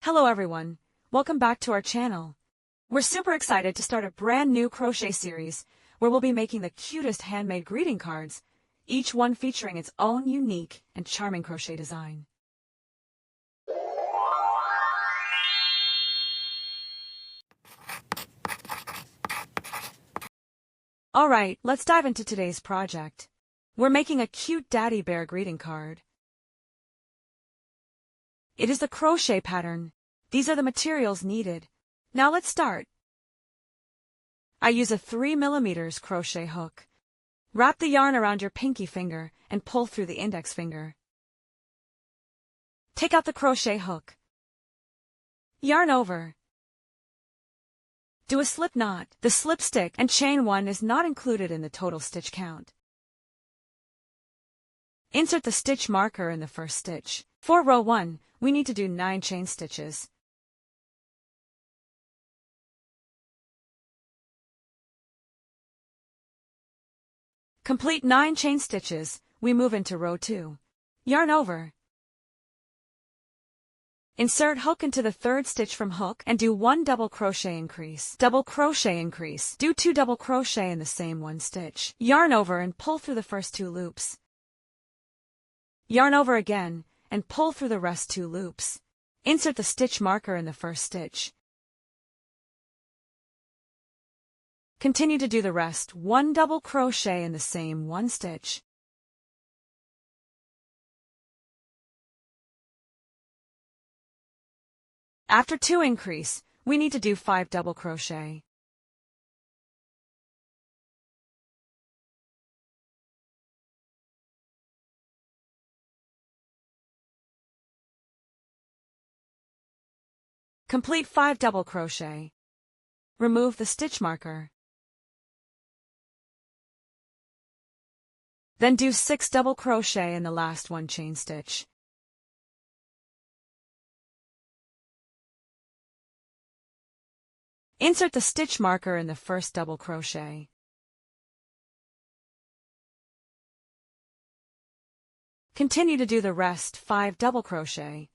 Hello everyone, welcome back to our channel. We're super excited to start a brand new crochet series where we'll be making the cutest handmade greeting cards, each one featuring its own unique and charming crochet design. Alright, let's dive into today's project. We're making a cute daddy bear greeting card. It is the crochet pattern. These are the materials needed. Now let's start. I use a 3mm crochet hook. Wrap the yarn around your pinky finger and pull through the index finger. Take out the crochet hook. Yarn over. Do a slip knot. The slip stick and chain 1 is not included in the total stitch count. Insert the stitch marker in the first stitch. For row 1, we need to do 9 chain stitches. Complete 9 chain stitches, we move into row 2. Yarn over. Insert hook into the third stitch from hook and do 1 double crochet increase. Double crochet increase. Do 2 double crochet in the same 1 stitch. Yarn over and pull through the first 2 loops. Yarn over again and pull through the rest 2 loops. Insert the stitch marker in the first stitch. Continue to do the rest 1 double crochet in the same 1 stitch. After 2 increase, we need to do 5 double crochet. Complete 5 double crochet. Remove the stitch marker. Then do 6 double crochet in the last 1 chain stitch. Insert the stitch marker in the first double crochet. Continue to do the rest 5 double crochet.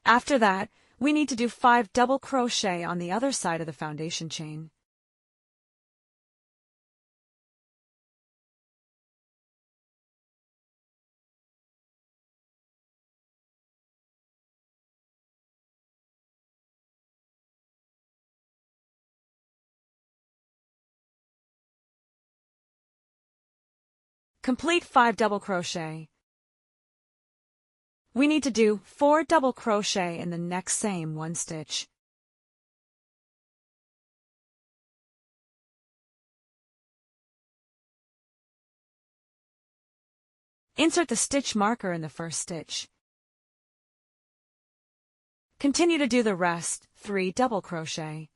After that, we need to do 5 double crochet on the other side of the foundation chain. Complete 5 double crochet. We need to do 4 double crochet in the next same 1 stitch. Insert the stitch marker in the first stitch. Continue to do the rest 3 double crochet.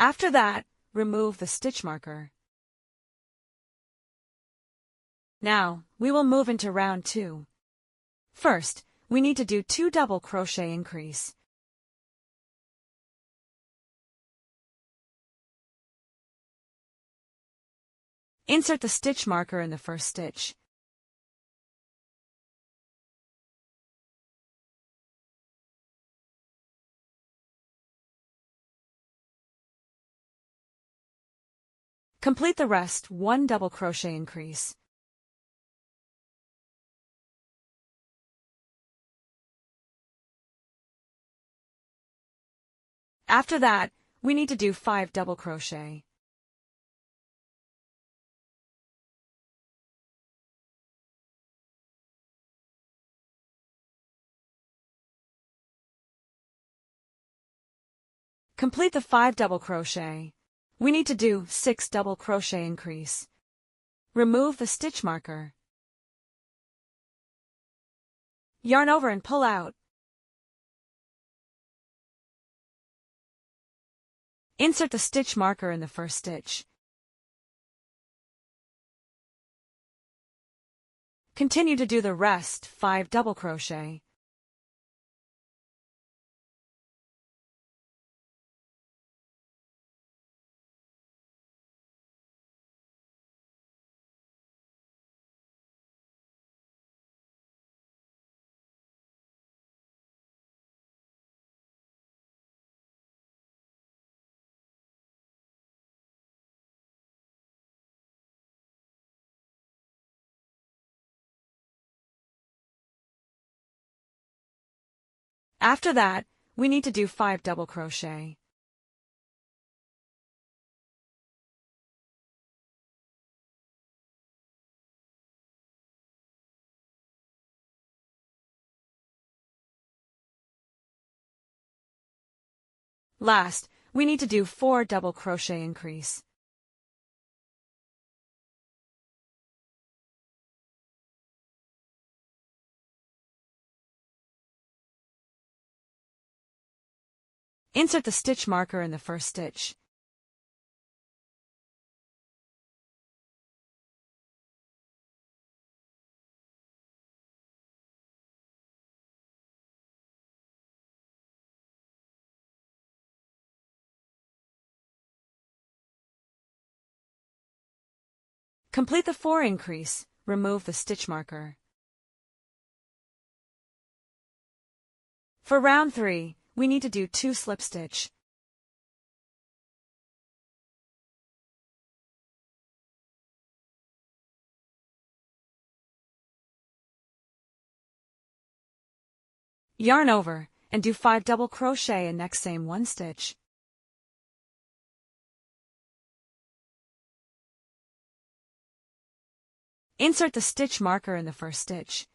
After that, remove the stitch marker. Now, we will move into round 2. First, we need to do 2 double crochet increase. Insert the stitch marker in the first stitch. Complete the rest 1 double crochet increase. After that, we need to do 5 double crochet. Complete the 5 double crochet. we need to do 6 double crochet increase. Remove the stitch marker. Yarn over and pull out. Insert the stitch marker in the first stitch. Continue to do the rest 5 double crochet. After that, we need to do 5 double crochet. Last, we need to do 4 double crochet increase. Insert the stitch marker in the first stitch. Complete the 4 increase, remove the stitch marker. For round 3, we need to do 2 slip stitch. Yarn over, and do 5 double crochet in next same 1 stitch. Insert the stitch marker in the first stitch.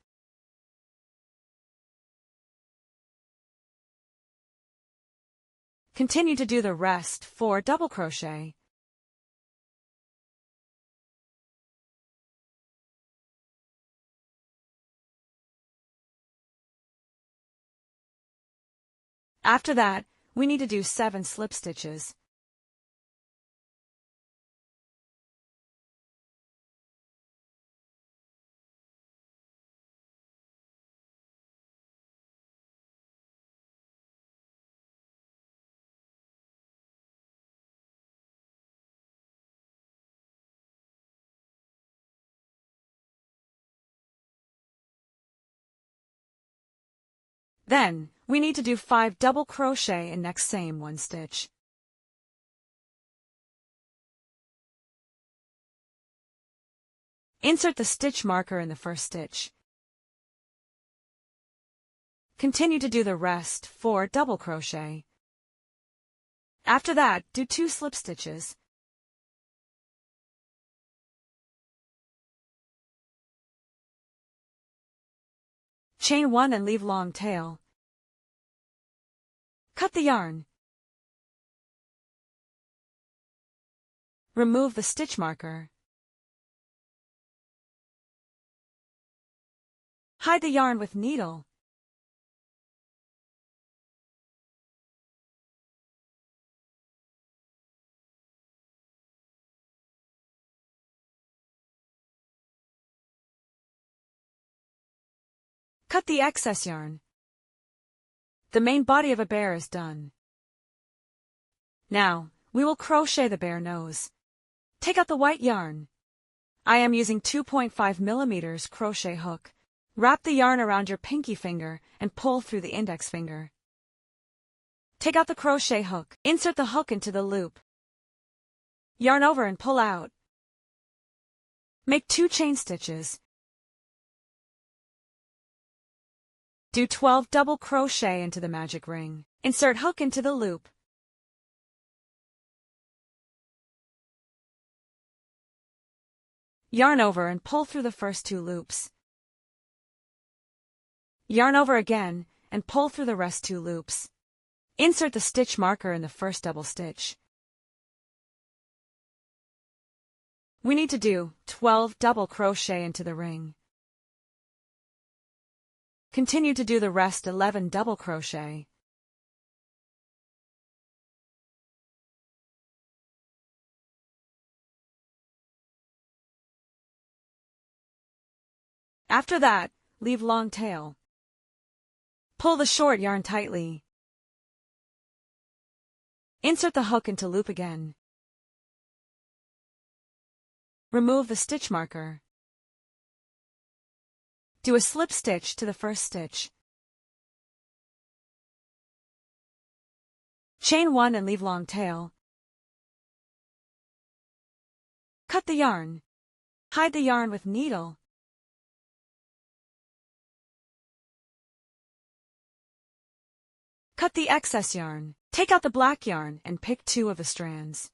Continue to do the rest 4 double crochet. After that, we need to do 7 slip stitches. Then, we need to do 5 double crochet in next same 1 stitch. Insert the stitch marker in the first stitch. Continue to do the rest 4 double crochet. After that, do 2 slip stitches. Chain 1 and leave long tail. Cut the yarn. Remove the stitch marker. Hide the yarn with needle. Cut the excess yarn. The main body of a bear is done. Now, we will crochet the bear nose. Take out the white yarn. I am using 2.5 mm crochet hook. Wrap the yarn around your pinky finger and pull through the index finger. Take out the crochet hook. Insert the hook into the loop. Yarn over and pull out. Make 2 chain stitches. Do 12 double crochet into the magic ring. Insert hook into the loop. Yarn over and pull through the first 2 loops. Yarn over again and pull through the rest 2 loops. Insert the stitch marker in the first double stitch. We need to do 12 double crochet into the ring. Continue to do the rest 11 double crochet. After that, leave long tail. Pull the short yarn tightly. Insert the hook into loop again. Remove the stitch marker. Do a slip stitch to the first stitch. Chain 1 and leave long tail. Cut the yarn. Hide the yarn with needle. Cut the excess yarn. Take out the black yarn and pick 2 of the strands.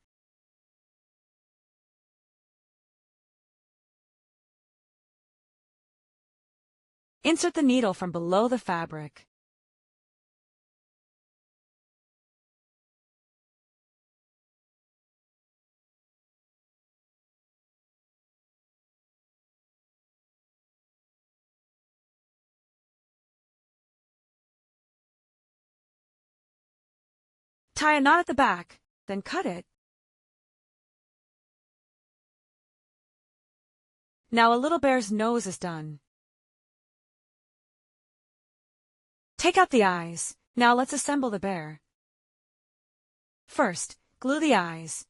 Insert the needle from below the fabric. Tie a knot at the back, then cut it. Now a little bear's nose is done. Take out the eyes. Now let's assemble the bear. First, glue the eyes.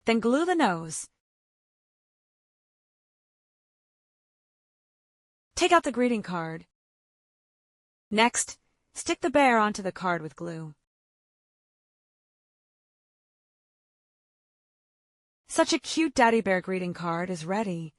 Then glue the nose. Take out the greeting card. Next, stick the bear onto the card with glue. Such a cute Daddy Bear greeting card is ready.